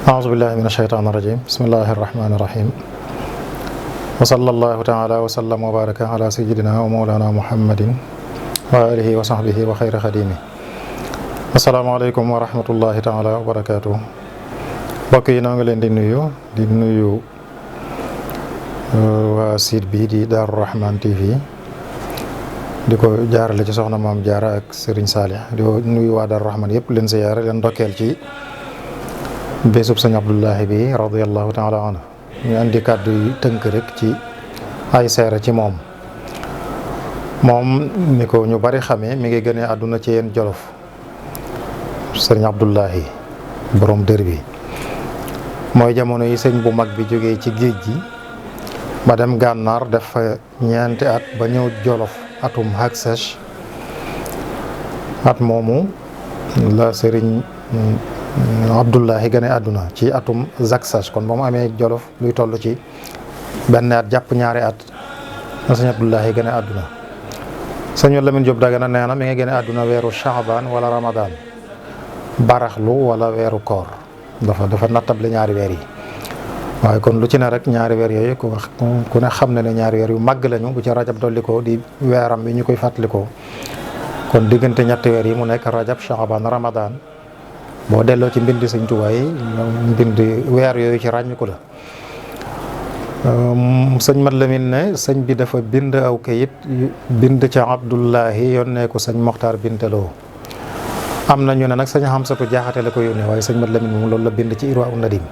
أعوذ بالله من الشيطان الرجيم بسم الله الرحمن الرحيم وصلى الله تعالى وسلم وبارك على سيدنا ومولانا محمد وآله وصحبه وخير خديمه السلام عليكم ورحمة الله تعالى وبركاته mbokk yi noo ngi leen di nuyu waa site bi di Darou Rahmane TV di ko jaarale ci soxna Maam Jaara ak Serigne Salih di nuyu waa Darou Rahmane yëpp leen siyaare leen ndokkeel ci bésub sëñ Abdullahi bi radiyallahu taala anhu ñu andi kàddu yi tënk rek ci ay seere ci moom ni ko ñu bari xamee mi ngi gënee àdduna ci yéen Jolof sëñ Abdullahi borom dër bi mooy jamono yi sëñ bu mag bi jógee ci géej gi ba dem gànnaar def fa ñeenti at ba ñëw Jolof atum haksach at moomu la sëriñ Abdullahi gane àdduna ci atum zaksach kon ba mu amee Jolof luy toll ci benn at jàpp ñaari at la sëñ Abdullahi gane àdduna sëñ Lamin Jóob Dagana nee na mi ngi gane àdduna weeru Shaaban wala Ramadan baraxlu wala weeru koor dafa nattable ñaari weer yi waaye kon lu ci ne rek ñaari weer yooyu ku ne xam ne ñaari weer yu màgg lañu bu ci rajab dolliko di weeram bi ñu koy fàttalikoo kon diggante ñetti weer yi mu nekk rajab Shaaban Ramadan boo delloo ci mbindi sëñ Tuubaa yi mbind weer yooyu ci ràññiku la sëñ Mat Lamin ne sëñ bi dafa bind aw kayit bind ca Abdullahi yónnee ko sëñ Moxtaar Bintaloo am na ñu ne nag sëñ Xamsatu Jaxate la ko yónnee waaye sëñ Mat Lamin moom loolu la bind ci Irwa Nadim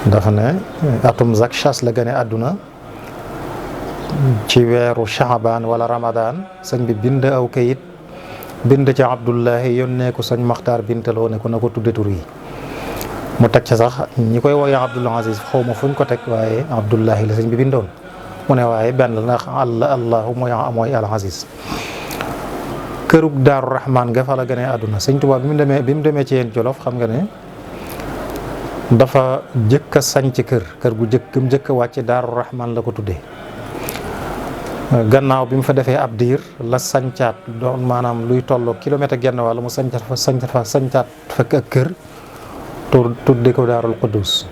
dafa ne atum zakchas la gane àdduna ci weeru Shaaban wala Ramadan sëñ bi bind aw kayit bind ca Abdullahi yónnee ko sëñ Moxtaar Bintaloo ne ko na ko tudde tur yi mu teg ca sax ñi koy woowee Abdul Aziz xaw ma fuñ ko teg waaye Abdullahi la sëñ bi bindoon mu ne waaye benn la ndax allahu mooy al Aziz kërug Daaru Rahmane nga fa la gënee àdduna sëñ Tuubaa bi mu demee ci yéen Jolof xam nga ne dafa jëkk a sañc kër gu jëkk a wàcc Daaru Rahmane la ko tuddee gannaaw bi mu fa defee ab diir la sañcaat doon maanaam luy tolloo kilomètre genn wàll mu sañcaat fekk ak kër tudde ko Daarul Quddus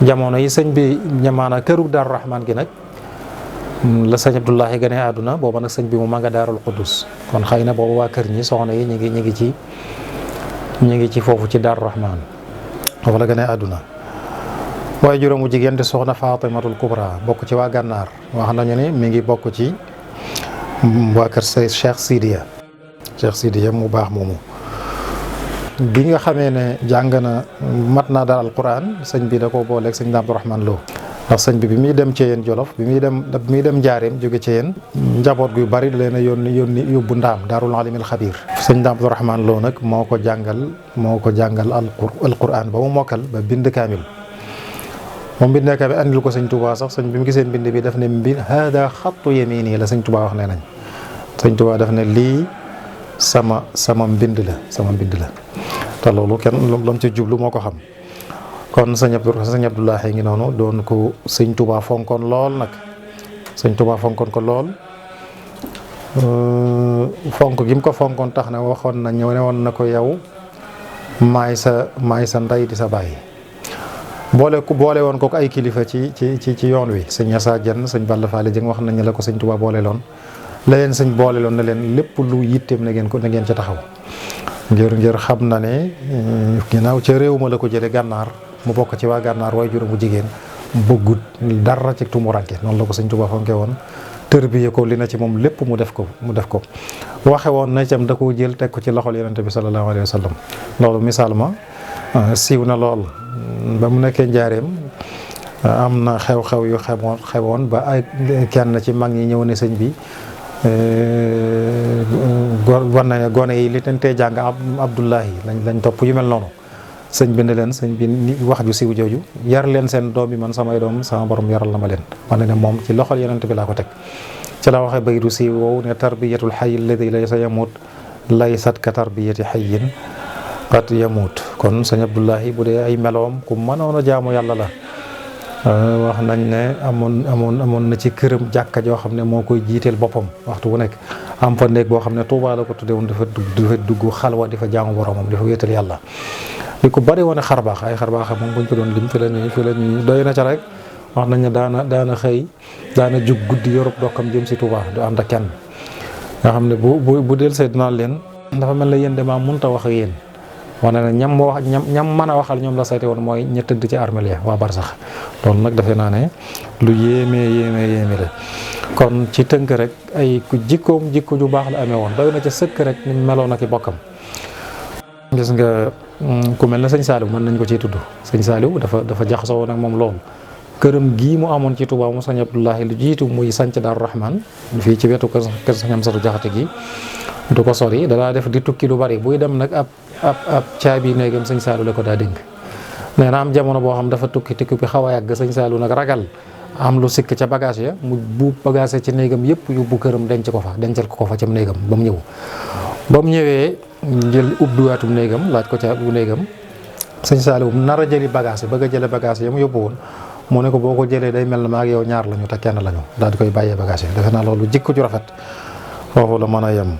jamono yi sëñ bi ñamaana kërug Daaru Rahmane gi nag la sëñ Abdullahi gane àdduna booba nag sëñ bi mu ma nga Daarul Quddus kon xëy na booba waa kër ñi soxna yi ñi ngi ci foofu ci Daaru Rahmane foofu la gane àdduna waaye juróomu jigéen di soxna Fatimatul Kubra bokk ci waa gànnaar wax nañu ne mi ngi bokk ci waa kër say Cheikh Sidiya mu baax moomu bi nga xamee ne jàng na mat naa daal alquran sëñ bi da ko booleeg sëñ Abdourahmane Lo ndax sëñ bi muy dem ci yéen Jolof bi muy dem Njaareem jóge ci yéen njaboot gu bari da leen a yónni yóbbu ndaam Daarul Alimil Xabiir sëñ Abdourahmane Lo nag moo ko jàngal alquran ba mu mokkal ba bind kaamil moom bindee kaamil andil ko sëñ Tuubaa sax sëñ bi mu gisee mbind bi daf ne hada xattu yamini la sëñ Tuubaa wax ne nañ sëñ Tuubaa daf ne lii sama mbind la te loolu kenn lam ci jublu moo ko xam kon sëñ Abdullahi ngi noonu doon ko sëñ Tuubaa fonkoon lool nag sëñ Tuubaa fonkoon ko lool fonk gi mu ko fonkoon tax na waxoon na ñëw ne woon na ko yow maay sa ndey di sa baay boole woon ko ay kilifa ci yoon wi sëñ Yasa Jenn sëñ Balla Faali Jëng wax nañ la ko sëñ Tuubaa boole loon la leen sëñ boole loon na leen lépp lu yitteem na ngeen ca taxaw ngir xam na ne ginnaaw ca réew ma la ko jële gànnaar mu bokk ci waa gànnaar waaye juróom bu jigéen bëggut dara ci tumuranke noonu la ko sëñ Tuubaa fonke woon tërbiye ko li na ci moom lépp mu def ko waxe woon na itam da koo jël teg ko ci loxol Yonent bi sallallahu alayhi wa sallam loolu misaal ma siiw na lool ba mu nekkee Njaareem am na xew-xew yu xewoon ba ay kenn ci mag ñi ñëw ne sëñ bi war na ne gone yi li leen tee jàng Abdullahi lañ topp yu mel noonu sëñ bi ne leen sëñ bi wax ju siiw jooju yar leen seen doom yi man samay doom sama borom yaral na ma leen wane ne moom ci loxol Yonent bi laa ko teg ci la waxee baydu siiw woowu ne tarbiyatul hayy alladi laysa yamut laysat ka tarbiyati hayyin qad yamut kon sëñ Abdullahi bu dee ay meloom ku mënoon a jaamu yàlla la wax nañ ne amoon na ci këram jàkka joo xam ne moo koy jiiteel boppam waxtu bu nekk am fa néeg boo xam ne Tuubaa la ko tuddee woon dafa dugg xalwa di fa jaamu boromam di fa wéetal yàlla di ko bari woon xarbaax ay xarbaax moom buñ ko doon lim fi la ñuy doy na ca rek. wax nañ ne daana xëy daana jug guddi yorub dokkam jëm si Tuubaa du ànd ak kenn nga xam ne bu del see dinaa leen dafa mel ne yéen de maa mënut a wax ak yéen wane ne ñam mën a waxal ñoom la sayte woon mooy ña tëdd ci armeel ya waa barsax loolu nag defe naa ne lu yéeme la kon ci tënk rek ay ku jikko ju baax la amee woon doy na ca sëkk rek ni meloon ak i bokkam. gis nga ku mel ne sëñ Saliou mën nañ ko ciy tudd sëñ Saliou dafa jaxasoo woon ak moom loolu këram gii mu amoon ci Touba mu sëñ Abdoulahi lu jiitu muy sanc Daaru Rahman fii ci wetu kër sëñ Amsatu Jaxate gi du ko sori dalaa def di tukki lu bari buy dem nag ab caabi néegam sëñ Saliou la ko daa dénk nee na am jamono boo xam dafa tukki bi xaw a yàgg sëñ Saliou nag ragal am lu sikk ca bagage ya mu buub bagage ci néegam yëpp yóbbu këram dencal ko fa ca néegam ba mu ñëwee jël ubbiwaatum néegam laaj ko ca bu néegam sëñ Saliou nar a jëli bagage yi bëgg a jële bagage yi mu yóbbu woon mu ne ko boo ko jëlee day mel na ma ak yow ñaar lañu te kenn lañu daal di koy bàyyee bagage yi defe naa loolu jikko ju rafet foofu la mën a yem.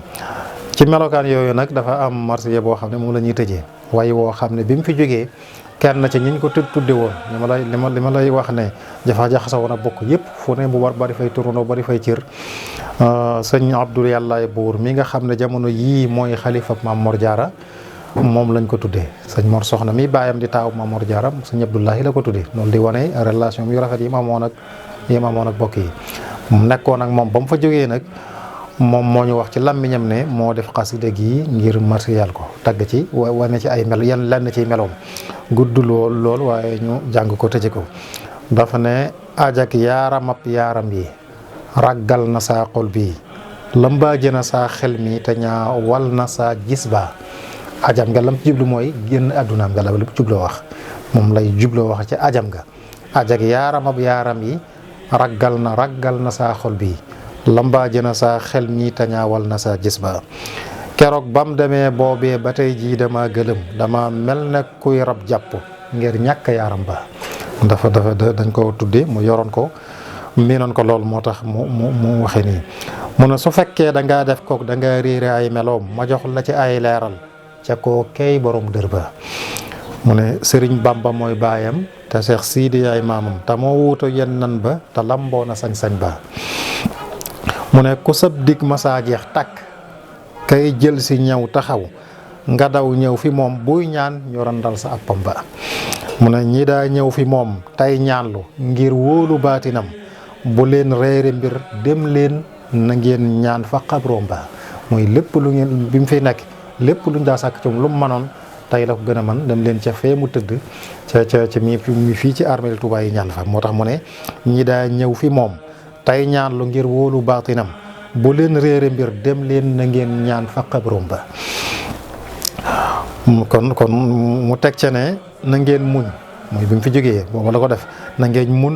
ci melokaan yooyu nag dafa am marsiya boo xam ne moom la ñuy tëjee waaye woo xam ne bi mu fi jógee kenn ci ñiñ ko tudde woon li ma lay wax ne jaxasa woon a bokk yëpp fu ne bu war bari fay turandoo bari fay cër sëñ Abdou Yàllaay Buur mi nga xam ne jamono yii mooy xalifa Maam Mor Jaara moom lañ ko tuddee sëñ Mor Soxna mi baayam di taaw Maam Mor Jaara sëñ Abdoulahi la ko tuddee loolu di wane relation yu rafet yi mu amoon ak bokk yi mu nekkoon ak moom ba mu fa jógee nag moom moo ñu wax ci làmmiñam ne moo def xasida gi ngir marsiyal ko tagg ci wane ci ay mel yan lenn ciy meloom gudd lool waaye ñu jàng ko tëje ko dafa ne ajak yaaramab yaaram yi raggal na saa xol bii lambaaje na saa xel mi te ñaa wal na saa gis baa ajam nga lam jublu mooy génn addunaam nga la jubloo wax moom lay jubloo wax ci ajam nga ajak yaaramab yaaram yi raggal na saa xol bii lambaaje na saa xel mi tañaawal na saa gis ba keroog bam demee boobee ba tey jii dama gëlëm dama mel ne kuy rab jàpp ngir ñàkk yaaram ba dafa dañ ko tuddee mu yoroon ko miinoon ko lool moo tax mu waxe nii mu ne su fekkee da ngaa def kook da nga réere ay meloom ma jox la ci ay leeral ca koo kay borom dër ba mu ne Sëriñ Bamba mooy baayam te Cheikh Sidi ay maamam te moo wuutu yenn nan ba te lamboo na sañ-sañ ba mu ne ku sab dig masaa jeex takk kay jël si ñëw taxaw nga daw ñëw fi moom buy ñaan ñu randal sa appam ba mu ne ñi daa ñëw fi moom tey ñaanlu ngir wóolu baatinam bu leen reere mbir dem leen na ngeen ñaan fa xabroom ba mooy lépp lu ngeen bi mu fiy nekk lépp luñ daa sàkk ci moom lu mu mënoon tey la ko gën a mën dem leen ca fee mu tëdd ca mi fii ci armeel Tuubaa yi ñaan fa moo tax mu ne ñi daa ñëw fi moom tey ñaan lu ngir wóolu baatinam bu leen réere mbir dem leen na ngeen ñaan fa xabroom ba kon mu teg ca ne na ngeen muñ mooy bi mu fi jógee boobu la ko def na ngeen muñ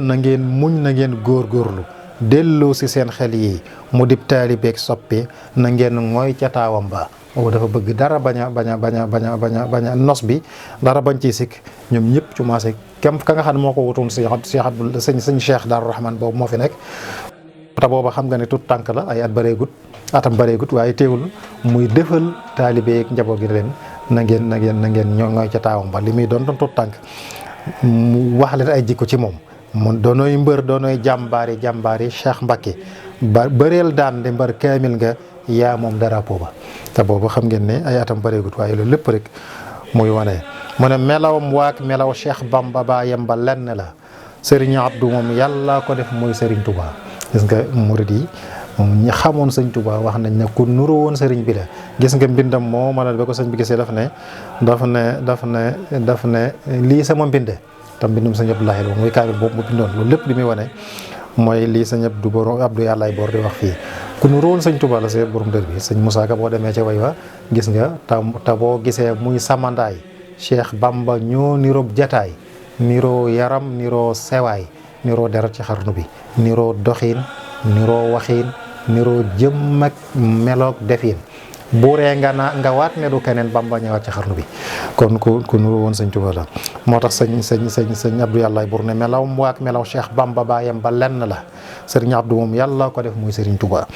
na ngeen góorgóorlu delloo si seen xel yi mu dib taalibeeg soppi na ngeen mooy ca taawam ba boobu dafa bëgg dara bañ a nos bi dara bañ ciy sikk ñoom ñëpp commencé kem ka nga xam ne moo ko wutoon sëñ Cheikh Daaru Rahman boobu moo fi nekk te booba xam nga ne tut tànk la ay atam bareegut waaye teewul muy defal taalibeeg njaboot gi leen na ngeen ñooy ca taawam ba li muy doon tut tànk mu wax leen ay jikko ci moom mun doonooy mbër doonooy jàmbaari Cheikh Mbacké ba bëreel daan de mbër kaamil nga yaa moom drapeau ba te boobu xam ngeen ne ay atam bareegut waaye loolu lépp rek muy wane mu ne melawam waak melaw Cheikh Bamba baayam ba lenn la Serigne Abdou moom yàlla ko def muy Serigne Touba gis nga murid yi moom ñi xamoon sëñ Touba wax nañ ne ku nuru woon sëriñ bi la gis nga mbindam moo ma ba ko sëñ bi gisee daf ne lii sama mbinde tam mbindum sëñ Abdoulahi la muy kaamil boobu mu bindoon loolu lépp li muy wane mooy lii sëñ Abdou Yàllaay Boor di wax fii ku nuru woon sëñ Touba la see borom dër bi sëñ Moussa Ka boo demee ca way wa gis nga te boo gisee muy samandaay Cheikh Bamba ñoo niroob jataay niroo yaram niroo sewaay niroo deret ci xarnu bi niroo doxiin niroo waxiin niroo jëm ak meloog defin buuree nga waat ne du keneen Bamba ñëwaat ci xarnu bi kon ku nuru woon sëñ Tuubaa la moo tax sëñ Abdou Yàllaay Buur ne melaw waak melaw Cheikh Bamba baayam ba lenn la sëriñ Abdou moom yàlla ko def muy sëriñ Tuubaa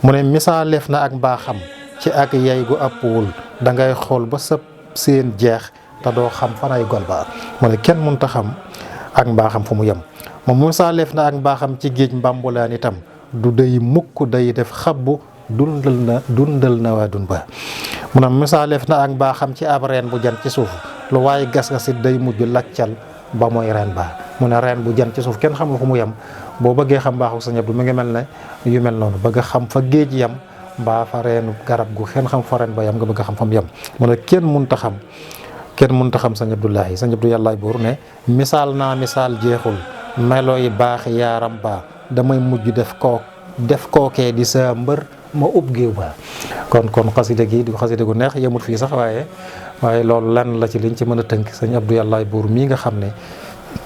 mu ne misaaleef na ak mbaaxam ci ak yey gu àppwul da ngay xool ba sëb seen jeex te doo xam fanay gol ba mu ne kenn mënta xam ak mbaaxam fu mu yem moom misaaleef na ak mbaaxam ci géej mbambulaan itam du day mukk day def xabbu dundal na waa dun ba mu ne misaaleef na ak mbaaxam ci ab reen bu jan ci suuf lu waaye gas-gasit day mujj laccal ba mooy reen ba mu ne reen bu jan ci suuf kenn xamul fu mu yem boo bëggee xam mbaaxu Sëñ Abdu mi ngi mel ne yu mel noonu bëgg xam fa géej yem mbaa fa reenu garab gu kenn xam fa reen ba yem nga bëgg xam fa mu yem mu ne kenn mënta xam Sëñ Abdullahi Sëñ Abdu Yàllaay Buur ne misaal naa misaal jeexul melo yi baax yaaram ba damay mujj def kookee di sa mbër ma ub géew ba kon xasida gi di xasida gu neex yemut fii sax waaye loolu lan la ci liñ ci mën a tënk Sëñ Abdu Yàllaay Buur mii nga xam ne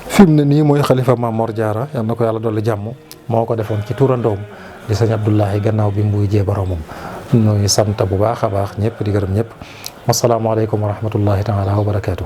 fi mu ne nii mooy xalifa Maam Mor Jaara yal na ko yàlla dolli jàmm moo ko defoon ci turandoom di Sëñ Abdullahi gannaaw bi muy jee boromam ñuy sant bu baax a baax ñëpp di gërëm ñëpp wasalaamaaleykum wa rahmatullahi taala wa barakaatu.